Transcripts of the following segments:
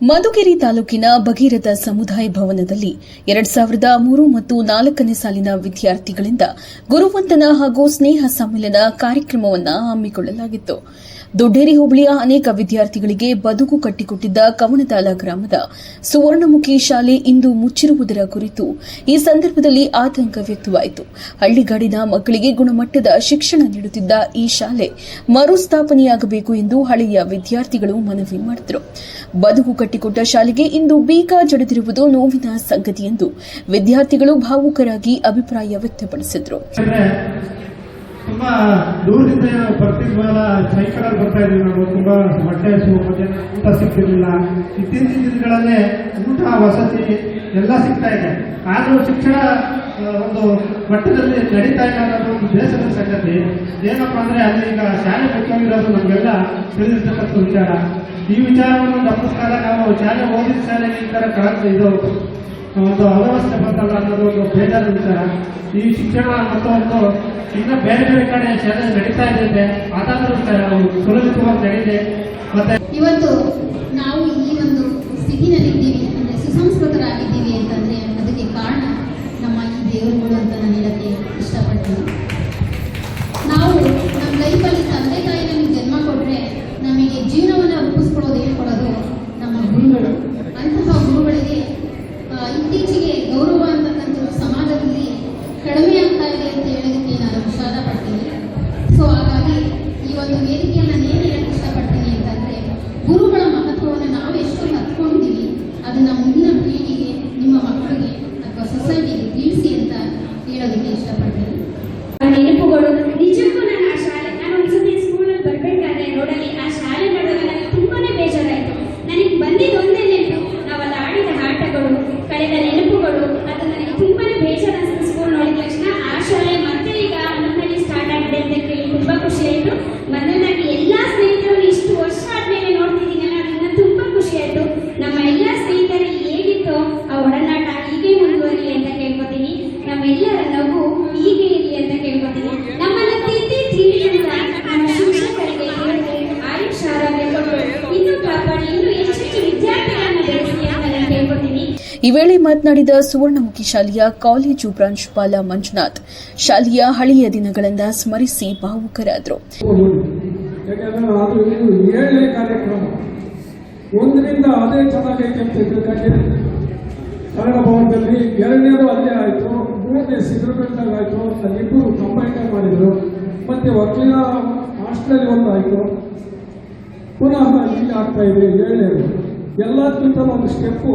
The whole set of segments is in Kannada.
ಮಧುಗಿರಿ ತಾಲೂಕಿನ ಭಗೀರಥ ಸಮುದಾಯ ಭವನದಲ್ಲಿ 2003 ಮತ್ತು 4ನೇ ಸಾಲಿನ ವಿದ್ಯಾರ್ಥಿಗಳಿಂದ ಗುರುವಂದನಾ ಹಾಗೂ ಸ್ನೇಹ ಸಮ್ಮೇಳನ ಕಾರ್ಯಕ್ರಮವನ್ನು ಹಮ್ಮಿಕೊಳ್ಳಲಾಗಿತ್ತು. ದೊಡ್ಡೇರಿ ಹೋಬಳಿಯ ಅನೇಕ ವಿದ್ಯಾರ್ಥಿಗಳಿಗೆ ಬದುಕು ಕಟ್ಟಿಕೊಟ್ಟಿದ್ದ ಕವಣದಾಳ ಗ್ರಾಮದ ಸುವರ್ಣಮುಖಿ ಶಾಲೆ ಇಂದು ಮುಚ್ಚಿರುವುದರ ಕುರಿತು ಈ ಸಂದರ್ಭದಲ್ಲಿ ಆತಂಕ ವ್ಯಕ್ತವಾಯಿತು. ಹಳ್ಳಿಗಾಡಿನ ಮಕ್ಕಳಿಗೆ ಗುಣಮಟ್ಟದ ಶಿಕ್ಷಣ ನೀಡುತ್ತಿದ್ದ ಈ ಶಾಲೆ ಮರುಸ್ಥಾಪನೆಯಾಗಬೇಕು ಎಂದು ಹಳೆಯ ವಿದ್ಯಾರ್ಥಿಗಳು ಮನವಿ ಮಾಡಿದರು. ಬದುಕು ಕಟ್ಟಿಕೊಟ್ಟ ಶಾಲೆಗೆ ಇಂದು ಬೀಗ ಜಡಿದಿರುವುದು ನೋವಿನ ಸಂಗತಿ ಎಂದು ವಿದ್ಯಾರ್ಥಿಗಳು ಭಾವುಕರಾಗಿ ಅಭಿಪ್ರಾಯ ವ್ಯಕ್ತಪಡಿಸಿದರು. ತುಂಬಾ ದೂರದಿಂದ ಬರ್ತಿದ್ವಲ್ಲ, ಸೈಕಲಲ್ಲಿ ಬರ್ತಾ ಇದ್ವಿ ನಾವು. ತುಂಬಾ ಹೊಟ್ಟೆ ಮಧ್ಯಾಹ್ನ ಊಟ ಸಿಗ್ತಿರ್ಲಿಲ್ಲ. ಇತ್ತೀಚಿನ ದಿನಗಳಲ್ಲೇ ಊಟ, ವಸತಿ ಎಲ್ಲ ಸಿಗ್ತಾ ಇದೆ. ಆದರೂ ಶಿಕ್ಷಣ ಒಂದು ಮಟ್ಟದಲ್ಲಿ ನಡೀತಾ ಇಲ್ಲ ಅನ್ನೋದು ಒಂದು ಬೇಸರದ ಸಂಗತಿ. ಏನಪ್ಪಾ ಅಂದ್ರೆ ಅಲ್ಲಿ ಈಗ ಶಾಲೆ ಮುಖ್ಯವಾಗಿರೋದು ನಮಗೆಲ್ಲ ತಿಳಿದಿರ್ತಕ್ಕಂಥ ವಿಚಾರ. ಈ ವಿಚಾರವನ್ನು ಗಮನಿಸಿದಾಗ ನಾವು ಶಾಲೆ ಓದಿದ ಶಾಲೆಗೆ ಈ ತರ ಇದು ಒಂದು ಅವ್ಯವಸ್ಥೆ ಬರ್ತಲ್ಲ ಅನ್ನೋದು ಒಂದು ಬೇಜಾರದ ವಿಚಾರ. ಈ ಶಿಕ್ಷಣ ಮತ್ತು ಒಂದು ಇನ್ನು ಬೇರೆ ಬೇರೆ ಕಡೆ ಶಾಲೆ ನಡೀತಾ ಇದೆ, ಅದಾದರೂ ಸುಲಲಿತವಾಗಿ ನಡೀದೆ. ಮತ್ತೆ ಇವತ್ತು ನಾವು ಈ ಒಂದು ಸ್ಥಿತಿನಲ್ಲಿದ್ದೀವಿ ಅಂದ್ರೆ ಸುಸಂಸ್ಕೃತರಾಗಿದ್ದೀವಿ ಅಂತಂದ್ರೆ ಅದಕ್ಕೆ ಕಾರಣ ನಮ್ಮ ಈ ದೇವರುಗಳು ಅಂತ ನಾನು ಹೇಳಕ್ಕೆ ಇಷ್ಟಪಡ್ತೀನಿ. ನಾವು ನಮ್ಮ ಲೈಫಲ್ಲಿ ತಂದೆ ತಾಯಿ ನಮಗೆ ಜನ್ಮ ಕೊಟ್ರೆ ನಮಗೆ ಜೀವನವನ್ನು ರೂಪಿಸ್ಕೊಳ್ಳೋದು ಹೇಳ್ಕೊಡೋದು ನಮ್ಮ ಗುರುಗಳು. ಅಂತಹ ಗುರುಗಳಿಗೆ ಇತ್ತೀಚೆಗೆ ಗೌರವ ಅಂತಕ್ಕಂಥ ಸಮಾಜದಲ್ಲಿ ಕಡಿಮೆ ಆಗ್ತಾ ಇದೆ ಅಂತ ಹೇಳೋದಕ್ಕೆ ನಾನು ವಿಷಾದ ಪಡ್ತೀನಿ. ಸೊ ಹಾಗಾಗಿ ಈ ಒಂದು ವೇದಿಕೆಯನ್ನು ನಾನು ಏನು ಹೇಳಕ್ಕೆ ಇಷ್ಟಪಡ್ತೀನಿ ಅಂತಂದ್ರೆ, ಗುರುಗಳ ಮಹತ್ವವನ್ನು ನಾವು ಎಷ್ಟು ಹತ್ಕೊಂಡಿದ್ದೀವಿ ಅದನ್ನ ಮುಂದಿನ ಪೀಳಿಗೆಗೆ, ನಿಮ್ಮ ಮಕ್ಕಳಿಗೆ ಅಥವಾ ಸೊಸೈಟಿಗೆ ತಿಳಿಸಿ ಅಂತ ಹೇಳೋದಕ್ಕೆ ಇಷ್ಟಪಡ್ತೀನಿ. ನೆನಪುಗಳು ನಿಜಕ್ಕೂ ನಾನು ಆ ಶಾಲೆ, ನಾನು ಒಂದ್ಸತಿ ಸ್ಕೂಲಲ್ಲಿ ಬರ್ಬೇಕಾದ್ರೆ ರೋಡಲ್ಲಿ ಆ ಶಾಲೆ ನೋಡುವಾಗ ನನಗೆ ತುಂಬಾನೇ ಬೇಜಾರಾಯಿತು. ನನಗೆ ಬಂದಿದ್ದು ಒಂದೇ ನೆನಪು, ನಾವಲ್ಲ ಆಡಿದ ಆಟಗಳು, ಕಳೆದ ನೆನಪುಗಳು. ಅದು ನನಗೆ ತುಂಬಾನೇ ಬೇಜಾರ ಅನಿಸ್ತು. ಸ್ಕೂಲ್ ನೋಡಿದ ತಕ್ಷಣ ಆ ಶಾಲೆ ಮತ್ತೆ ಈಗ ಮನೆಯಲ್ಲಿ ಸ್ಟಾರ್ಟ್ ಆಗಿದೆ ಅಂತ ಕೇಳಿ ತುಂಬಾ ಖುಷಿ ಆಯಿತು. ಮನೆಯಲ್ಲಿ ಎಲ್ಲಾ ಸ್ನೇಹಿತರು ಇಷ್ಟು ವರ್ಷ ಆದ್ಮೇಲೆ ನೋಡ್ತಿದ್ದೀನಲ್ಲ, ಅದನ್ನ ತುಂಬಾ ಖುಷಿ ಆಯಿತು. ನಮ್ಮ ಎಲ್ಲಾ ಸ್ನೇಹಿತರು ಹೇಗಿತ್ತು ಆ ಒಡನಾಟ ಹೀಗೆ ಮುಂದುವರಿಲಿ ಅಂತ ಕೇಳ್ಕೊತೀನಿ. ನಮ್ಮೆಲ್ಲರ ನಗು ಹೀಗೆ ಇರಲಿ ಅಂತ ಕೇಳ್ಕೊತೀನಿ. ನಮ್ಮನ್ನ ತಿದ್ದಿ ತೀರಿ ಅಂತ ನಮ್ಮ ಶಿಕ್ಷಕರಿಗೆ ಆಯುಷ್ ಆರೋಗ್ಯ ಕೊಟ್ಟು ಇನ್ನೂ ಕಾಪಾಡಿ ಇನ್ನೂ ಹೆಚ್ಚೆಚ್ಚು ವಿದ್ಯಾರ್ಥಿಗಳನ್ನ ಬೆಳೆಸಿ ಅಂತ ನಾನು ಕೇಳ್ಕೊತೀನಿ. ಈ ವೇಳೆ ಮಾತನಾಡಿದ ಸುವರ್ಣಮುಖಿ ಶಾಲೆಯ ಕಾಲೇಜು ಪ್ರಾಂಶುಪಾಲ ಮಂಜುನಾಥ್, ಶಾಲೆಯ ಹಳೆಯ ದಿನಗಳಿಂದ ಸ್ಮರಿಸಿ ಭಾವುಕರಾದರು. ಯಾಕಂದ್ರೆ ಅದು ಇದು 7ನೇ ಕಾರ್ಯಕ್ರಮ, ಒಂದರಿಂದ ಅದೇ ಚೆನ್ನಾಗೈತೆ ಅಂತ ತಿಳ್ಕೊಂಡೆ. ಕನ್ನಡ ಭವನದಲ್ಲಿ 2ನೇದು ಅಲ್ಲೇ ಆಯಿತು, 3ನೇ ಸಿದ್ರಬೆಟ್ಟದಾಗ ಆಯಿತು. ಅಲ್ಲಿಬ್ಬರು ಕಂಬೈನ್ ಮಾಡಿದ್ರು. ಮತ್ತೆ ವಕೀಲ ಹಾಸ್ಟೆಲ್ ಒಂದು ಆಯಿತು. ಪುನಃ ಇಲ್ಲಿ ಆಗ್ತಾ ಇದೆ 7ನೇದು. ಎಲ್ಲದಕ್ಕಿಂತ ಒಂದು ಸ್ಟೆಪ್ಪು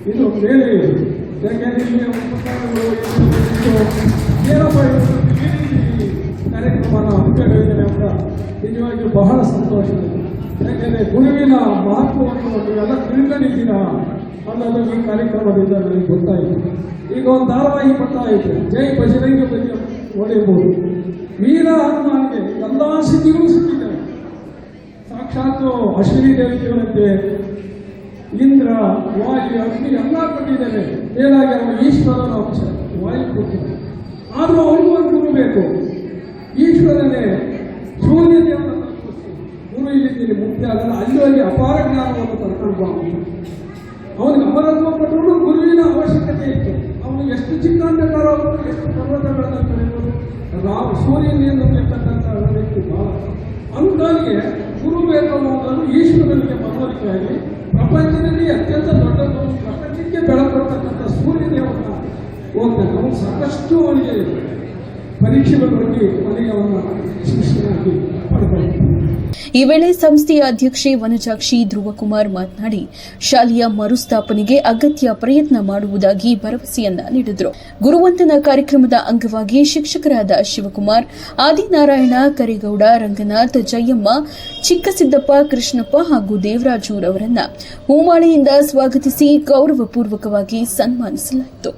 ಇದು ಮೇಲೆ ಇದೆ. ಯಾಕೆಂದ್ರೆ ಇಲ್ಲಿ ಉಪಕರಣಗಳು ಏನಪ್ಪ ಈ ರೀತಿ ಕಾರ್ಯಕ್ರಮನ ಹಮ್ಮಿಕೊಂಡಿದ್ದೇನೆ ಅಂತ ನಿಜವಾಗಿಯೂ ಬಹಳ ಸಂತೋಷ ಇದೆ. ಯಾಕೆಂದರೆ ಗುರುವಿನ ಮಹತ್ವವನ್ನು ನೀವೆಲ್ಲ ತಿಳ್ಕೊಂಡಿದ್ದೀರಾ ಅನ್ನೋದು ಈ ಕಾರ್ಯಕ್ರಮದಿಂದ ನನಗೆ ಗೊತ್ತಾಯಿತು. ಈಗ ಒಂದು ಧಾರಾವಾಹಿ ಬರ್ತಾ ಇದೆ, ಜೈ ಬಜರಂಗ ಬಲಿ ಹೊಡೆಯಬಹುದು. ವೀರ ಹನುಮಾನ್ಗೆ ಎಲ್ಲ ಸಿದ್ಧಿಗಳು ಸಿಕ್ಕಿದ್ದಾರೆ. ಸಾಕ್ಷಾತ್ ಅಶ್ವಿನಿ ದೇವತೆಗಳಂತೆ ಇಂದ್ರ, ವಾಯು, ಅಗ್ನಿ ಎಲ್ಲ ಕೊಟ್ಟಿದ್ದೇನೆ. ಮೇಲಾಗಿ ಅವನು ಈಶ್ವರನ ಅಂಶ ವಾಯು ಕೊಟ್ಟಿದ್ದಾನೆ. ಆದರೂ ಅವನಿಗೂ ಒಂದು ಗುರು ಬೇಕು. ಈಶ್ವರನೇ ಸೂರ್ಯ ದೇವರನ್ನು ಗುರು ಇಲ್ಲಿದ್ದೀನಿ ಮುಖ್ಯ ಆಗಲ್ಲ, ಅಲ್ಲಿ ಅಪಾರ ಜ್ಞಾನವನ್ನು ಕರ್ಕೊಂಡು ಬಾ. ಅವನಿಗೆ ಅಮರತ್ವ ಕೊಟ್ಟರು ಗುರುವಿನ ಅವಶ್ಯಕತೆ ಇತ್ತು. ಅವನು ಎಷ್ಟು ಚಿಕ್ಕ ಅಂತ ಬೇಕಾದ್ರು, ಎಷ್ಟು ಪರ್ವತಗಳನ್ನು ಕರೆಯುವುದು, ಸೂರ್ಯನಿಂದ ಇರ್ತಕ್ಕಂಥ ವ್ಯಕ್ತಿ ಬಹಳ ಅಂಕನಿಗೆ ಗುರು ಬೇಕು ಅನ್ನೋದು ಈಶ್ವರನಿಗೆ ಮನವರಿಕೆಯಾಗಿ ಪ್ರಪಂಚದಲ್ಲಿ ಅತ್ಯಂತ ದೊಡ್ಡದು, ಪ್ರಪಂಚಕ್ಕೆ ಬೆಳಕೊಡ್ತಕ್ಕಂಥ ಸೂರ್ಯದೇವರನ್ನ ಹೋಗ್ತಾನೆ. ಅವನು ಸಾಕಷ್ಟು ಅವನಿಗೆ ಪರೀಕ್ಷೆಗಳು ಬಗ್ಗೆ ಅವನಿಗೆ ಅವನ ಶಿಕ್ಷಣವಾಗಿ ಪಡ್ಕೊಳ್ತಾನೆ. ಈ ವೇಳೆ ಸಂಸ್ಥೆಯ ಅಧ್ಯಕ್ಷೆ ವನಜಾಕ್ಷಿ ಧ್ರುವಕುಮಾರ್ ಮಾತನಾಡಿ, ಶಾಲೆಯ ಮರುಸ್ಥಾಪನೆಗೆ ಅಗತ್ಯ ಪ್ರಯತ್ನ ಮಾಡುವುದಾಗಿ ಭರವಸೆಯನ್ನ ನೀಡಿದರು. ಗುರುವಂದನಾ ಕಾರ್ಯಕ್ರಮದ ಅಂಗವಾಗಿ ಶಿಕ್ಷಕರಾದ ಶಿವಕುಮಾರ್, ಆದಿನಾರಾಯಣ, ಕರೇಗೌಡ, ರಂಗನಾಥ್, ಜಯಮ್ಮ, ಚಿಕ್ಕಸಿದ್ದಪ್ಪ, ಕೃಷ್ಣಪ್ಪ ಹಾಗೂ ದೇವರಾಜೂರವರನ್ನ ಹೂಮಾಳೆಯಿಂದ ಸ್ವಾಗತಿಸಿ ಗೌರವಪೂರ್ವಕವಾಗಿ ಸನ್ಮಾನಿಸಲಾಯಿತು.